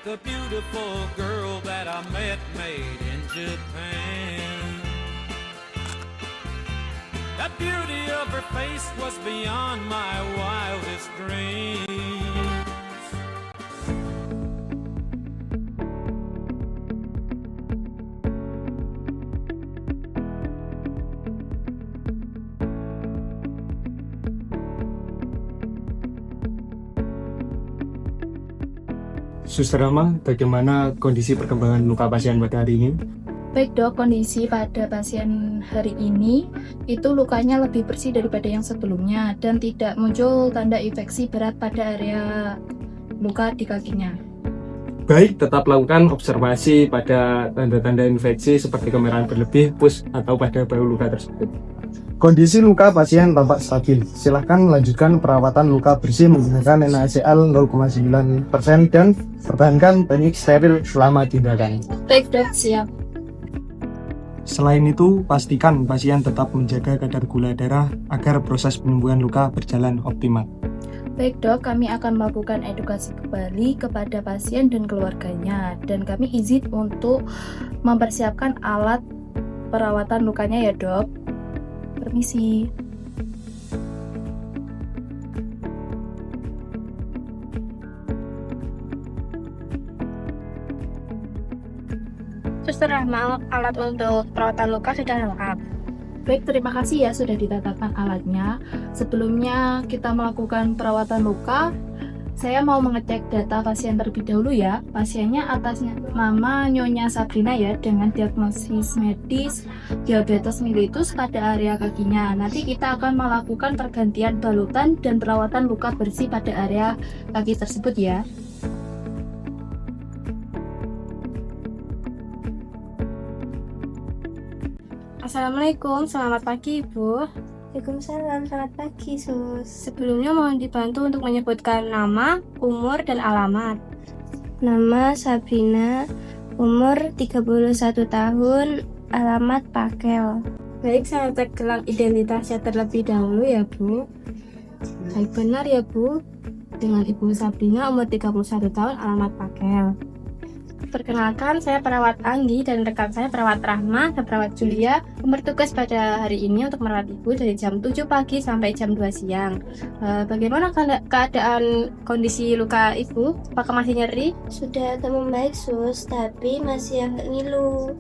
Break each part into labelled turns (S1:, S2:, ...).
S1: the beautiful girl that I met made in Japan. The beauty of her face was beyond my wildest dreams.
S2: Suster Rama, bagaimana kondisi perkembangan luka pasien pada hari ini?
S3: Baik dok, kondisi pada pasien hari ini itu lukanya lebih bersih daripada yang sebelumnya dan tidak muncul tanda infeksi berat pada area luka di kakinya.
S2: Baik, tetap lakukan observasi pada tanda-tanda infeksi seperti kemerahan berlebih, pus, atau pada bau luka tersebut.
S4: Kondisi luka pasien tampak stabil. Silahkan lanjutkan perawatan luka bersih menggunakan NaCl 0,9% dan pertahankan teknik steril selama tindakan.
S3: Baik dok, siap.
S4: Selain itu, pastikan pasien tetap menjaga kadar gula darah agar proses penyembuhan luka berjalan optimal.
S3: Baik dok, kami akan melakukan edukasi kembali kepada pasien dan keluarganya dan kami izin untuk mempersiapkan alat perawatan lukanya ya dok. Permisi.
S5: Suster Rahma, alat untuk perawatan luka sudah lengkap.
S3: Baik, terima kasih ya sudah didatangkan alatnya. Sebelumnya kita melakukan perawatan luka, saya mau mengecek data pasien terlebih dahulu ya. Pasiennya atas nama Nyonya Sabrina ya, dengan diagnosis medis diabetes mellitus pada area kakinya. Nanti kita akan melakukan pergantian balutan dan perawatan luka bersih pada area kaki tersebut ya.
S5: Assalamualaikum, selamat pagi Ibu.
S6: Waalaikumsalam, selamat pagi Sus.
S5: Sebelumnya mohon dibantu untuk menyebutkan nama, umur, dan alamat.
S6: Nama Sabrina, umur 31 tahun, alamat Pakel.
S5: Baik, saya cek gelang identitasnya terlebih dahulu ya Bu. Baik, benar ya Bu. Dengan Ibu Sabrina, umur 31 tahun, alamat Pakel. Perkenalkan, saya perawat Anggi dan rekan saya perawat Rahma dan perawat Julia yang bertugas pada hari ini untuk merawat Ibu dari jam 7 pagi sampai jam 2 siang. Bagaimana keadaan kondisi luka Ibu? Apakah masih nyeri?
S6: Sudah agak membaik Sus, tapi masih agak ngilu.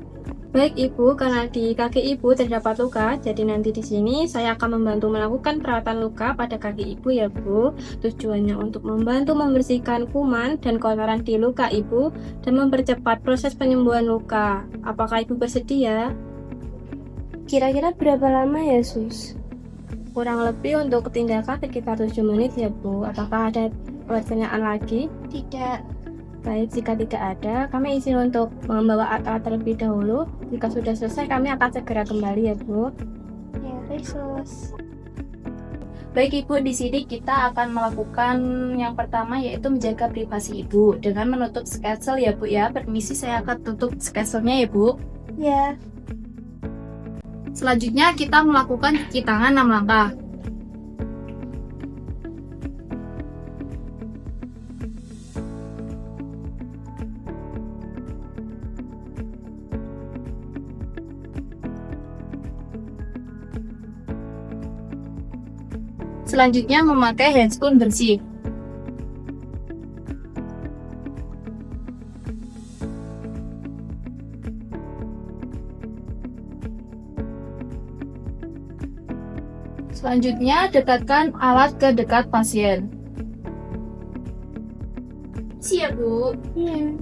S5: Baik Ibu, karena di kaki Ibu terdapat luka, jadi nanti di sini saya akan membantu melakukan perawatan luka pada kaki Ibu ya Bu. Tujuannya untuk membantu membersihkan kuman dan kotoran di luka Ibu dan mempercepat proses penyembuhan luka. Apakah Ibu bersedia?
S6: Kira-kira berapa lama ya Sus?
S5: Kurang lebih untuk tindakan sekitar 7 menit ya Bu. Apakah ada pertanyaan lagi?
S6: Tidak.
S5: Baik, jika tidak ada, kami izin untuk membawa alat terlebih dahulu. Jika sudah selesai, kami akan segera kembali ya Bu.
S6: Ya baik Sus.
S3: Baik Ibu, di sini kita akan melakukan yang pertama yaitu menjaga privasi Ibu dengan menutup sketsel ya Bu ya. Permisi, saya akan tutup sketselnya ya Bu.
S6: Ya.
S3: Selanjutnya kita melakukan cuci tangan 6 langkah. Selanjutnya memakai handscoon bersih. Selanjutnya dekatkan alat ke dekat pasien. Siap Bu.
S6: Iya.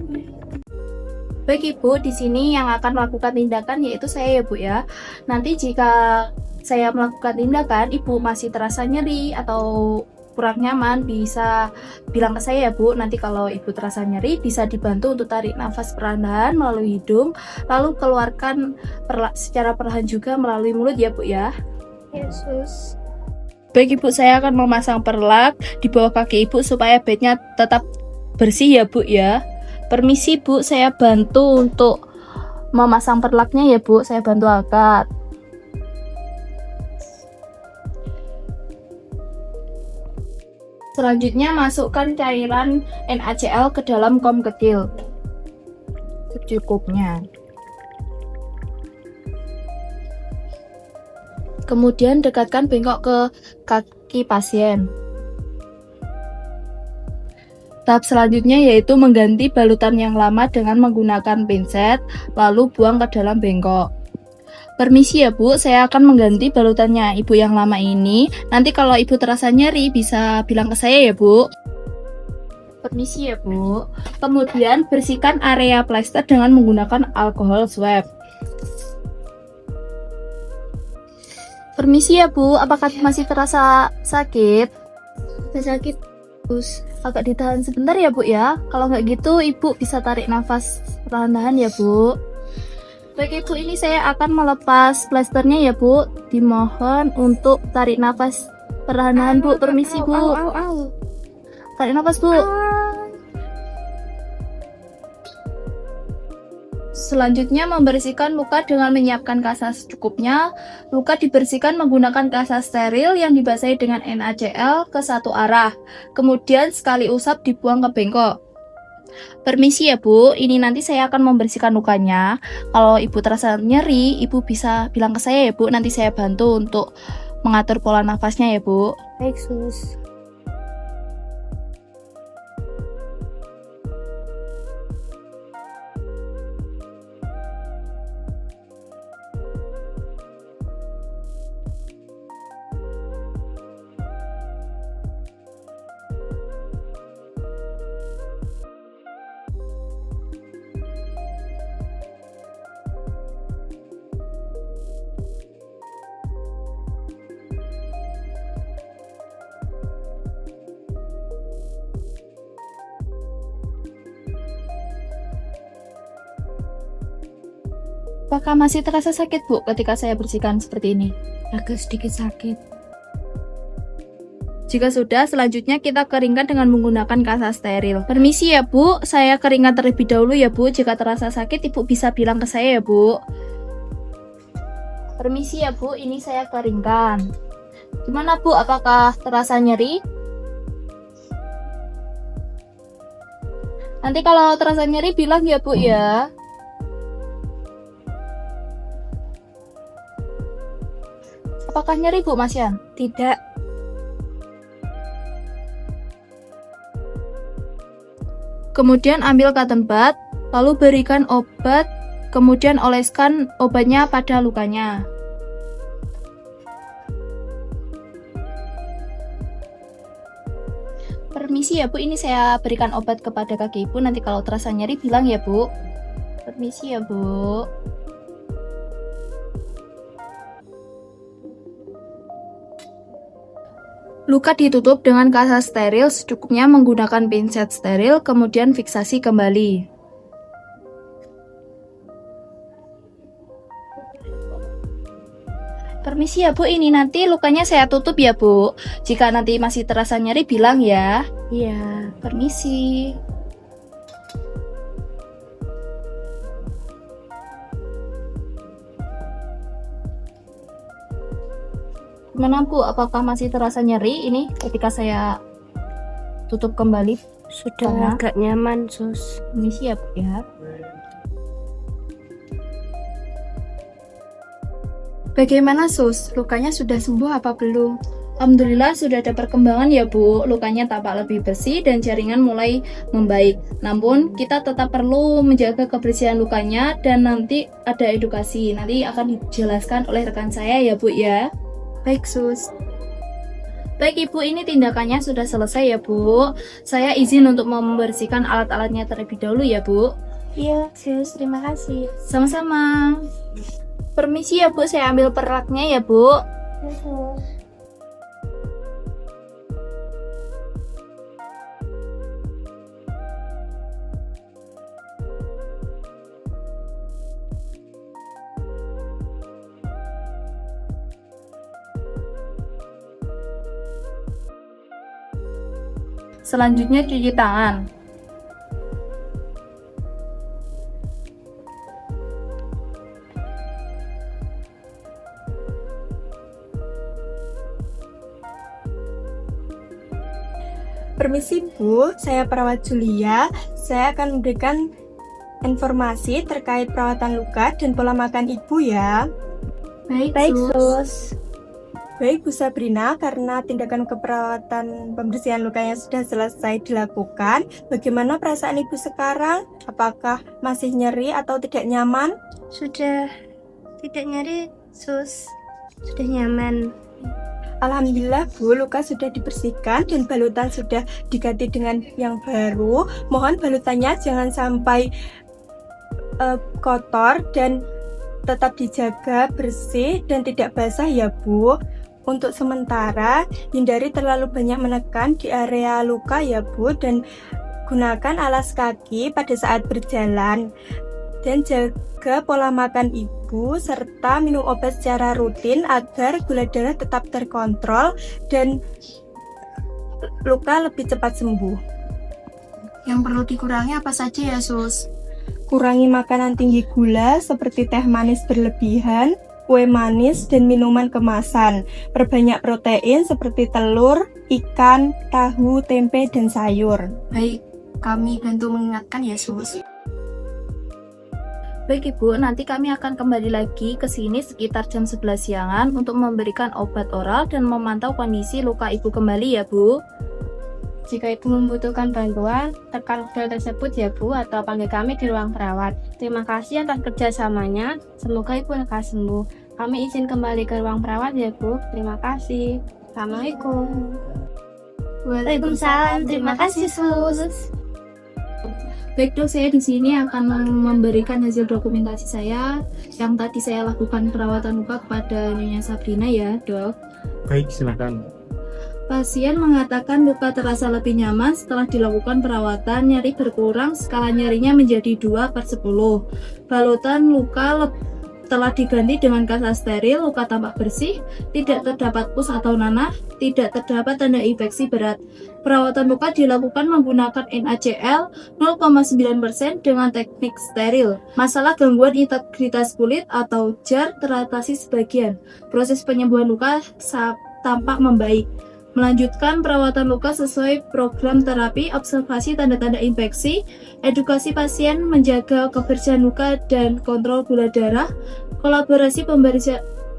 S3: Baik Ibu, di sini yang akan melakukan tindakan yaitu saya ya Bu ya. Nanti jika saya melakukan tindakan, Ibu masih terasa nyeri atau kurang nyaman, bisa bilang ke saya ya Bu. Nanti kalau Ibu terasa nyeri, bisa dibantu untuk tarik nafas perlahan melalui hidung, lalu keluarkan secara perlahan juga melalui mulut ya Bu ya.
S6: Ya Sus.
S3: Baik Ibu, saya akan memasang perlak di bawah kaki Ibu supaya bednya tetap bersih ya Bu ya. Permisi Bu, saya bantu untuk memasang perlaknya ya Bu, saya bantu angkat. Selanjutnya masukkan cairan NaCl ke dalam kom kecil secukupnya. Kemudian dekatkan bengkok ke kaki pasien. Tahap selanjutnya yaitu mengganti balutan yang lama dengan menggunakan pinset, lalu buang ke dalam bengkok. Permisi ya Bu, saya akan mengganti balutannya Ibu yang lama ini. Nanti kalau Ibu terasa nyeri bisa bilang ke saya ya Bu. Permisi ya Bu. Kemudian bersihkan area plester dengan menggunakan alkohol swab. Permisi ya Bu, apakah masih terasa sakit?
S5: Sakit,
S3: Terus agak ditahan sebentar ya Bu ya. Kalau nggak gitu Ibu bisa tarik nafas perlahan-lahan ya Bu. Baik Ibu, ini saya akan melepas plasternya ya Bu. Dimohon untuk tarik nafas perlahan-lahan Bu. Permisi Bu. Tarik nafas Bu. Selanjutnya membersihkan luka dengan menyiapkan kasa secukupnya. Luka dibersihkan menggunakan kasa steril yang dibasahi dengan NaCl ke satu arah. Kemudian sekali usap dibuang ke bengkok. Permisi ya Bu, ini nanti saya akan membersihkan lukanya. Kalau Ibu terasa nyeri, Ibu bisa bilang ke saya ya Bu. Nanti saya bantu untuk mengatur pola nafasnya ya Bu.
S5: baik sus.
S3: Apakah masih terasa sakit Bu ketika saya bersihkan seperti ini?
S5: Agak sedikit sakit.
S3: Jika sudah, selanjutnya kita keringkan dengan menggunakan kasa steril. Permisi ya Bu, saya keringkan terlebih dahulu ya Bu. Jika terasa sakit, Ibu bisa bilang ke saya ya Bu. Permisi ya Bu, ini saya keringkan. Gimana Bu, apakah terasa nyeri? Nanti kalau terasa nyeri bilang ya Bu ya. Apakah nyeri Bu Mas Yan?
S5: Tidak.
S3: Kemudian ambil cotton bud, lalu berikan obat, kemudian oleskan obatnya pada lukanya. Permisi ya Bu, ini saya berikan obat kepada kaki Ibu. Nanti kalau terasa nyeri bilang ya Bu. Permisi ya Bu. Luka ditutup dengan kasa steril secukupnya menggunakan pinset steril, kemudian fiksasi kembali. Permisi ya Bu, ini nanti lukanya saya tutup ya Bu. Jika nanti masih terasa nyeri bilang ya.
S5: Iya.
S3: Permisi. Gimana Bu, apakah masih terasa nyeri ini ketika saya tutup kembali?
S5: Sudah agak nyaman sus.
S3: Permisi ya Bu ya. Bagaimana Sus? Lukanya sudah sembuh apa belum? Alhamdulillah sudah ada perkembangan ya Bu. Lukanya tampak lebih bersih dan jaringan mulai membaik. Namun kita tetap perlu menjaga kebersihan lukanya dan nanti ada edukasi. Nanti akan dijelaskan oleh rekan saya ya Bu ya. Baik Sus. Baik Ibu, ini tindakannya sudah selesai ya Bu. Saya izin untuk membersihkan alat-alatnya terlebih dahulu ya Bu.
S5: Iya sus, terima kasih.
S3: Sama-sama. Permisi ya Bu, saya ambil perlaknya ya Bu. Selanjutnya cuci tangan.
S7: Permisi Bu, saya perawat Julia. Saya akan memberikan informasi terkait perawatan luka dan pola makan Ibu ya.
S3: Baik,
S6: Sus.
S7: Baik Bu Sabrina, karena tindakan keperawatan pembersihan lukanya sudah selesai dilakukan, bagaimana perasaan Ibu sekarang? Apakah masih nyeri atau tidak nyaman?
S5: Sudah tidak nyeri, Sus. Sudah nyaman.
S7: Alhamdulillah Bu, luka sudah dibersihkan dan balutan sudah diganti dengan yang baru. Mohon balutannya jangan sampai kotor dan tetap dijaga bersih dan tidak basah ya Bu. Untuk sementara, hindari terlalu banyak menekan di area luka ya Bu, dan gunakan alas kaki pada saat berjalan. Dan jaga pola makan Ibu serta minum obat secara rutin agar gula darah tetap terkontrol dan luka lebih cepat sembuh.
S3: Yang perlu dikurangi apa saja ya, Sus?
S7: Kurangi makanan tinggi gula seperti teh manis berlebihan, kue manis, dan minuman kemasan. Perbanyak protein seperti telur, ikan, tahu, tempe, dan sayur.
S3: Baik, kami bantu mengingatkan ya, Sus. Baik Ibu, nanti kami akan kembali lagi ke sini sekitar jam 11 siangan untuk memberikan obat oral dan memantau kondisi luka Ibu kembali ya Bu.
S5: Jika Ibu membutuhkan bantuan, tekan bel tersebut ya Bu, atau panggil kami di ruang perawat. Terima kasih atas kerjasamanya. Semoga Ibu lekas sembuh. Kami izin kembali ke ruang perawat ya Bu. Terima kasih. Assalamualaikum.
S6: Waalaikumsalam. Terima kasih Sus.
S3: Baik Dok, saya di sini akan memberikan hasil dokumentasi saya yang tadi saya lakukan perawatan luka kepada Nyonya Sabrina ya Dok.
S2: Baik, silakan.
S3: Pasien mengatakan luka terasa lebih nyaman setelah dilakukan perawatan, nyeri berkurang, skala nyerinya menjadi 2/10. Balutan luka telah diganti dengan kasa steril, luka tampak bersih, tidak terdapat pus atau nanah, tidak terdapat tanda infeksi berat. Perawatan luka dilakukan menggunakan NaCl 0,9% dengan teknik steril. Masalah gangguan integritas kulit atau JAR teratasi sebagian. Proses penyembuhan luka tampak membaik. Melanjutkan perawatan luka sesuai program terapi, observasi tanda-tanda infeksi, edukasi pasien menjaga kebersihan luka dan kontrol gula darah, kolaborasi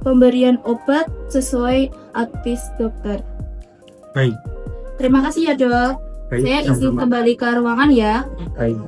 S3: pemberian obat sesuai advis dokter.
S2: Baik.
S3: Terima kasih ya Dok.
S2: Baik,
S3: Saya izin
S2: sama-sama.
S3: kembali ke ruangan ya.
S2: Baik.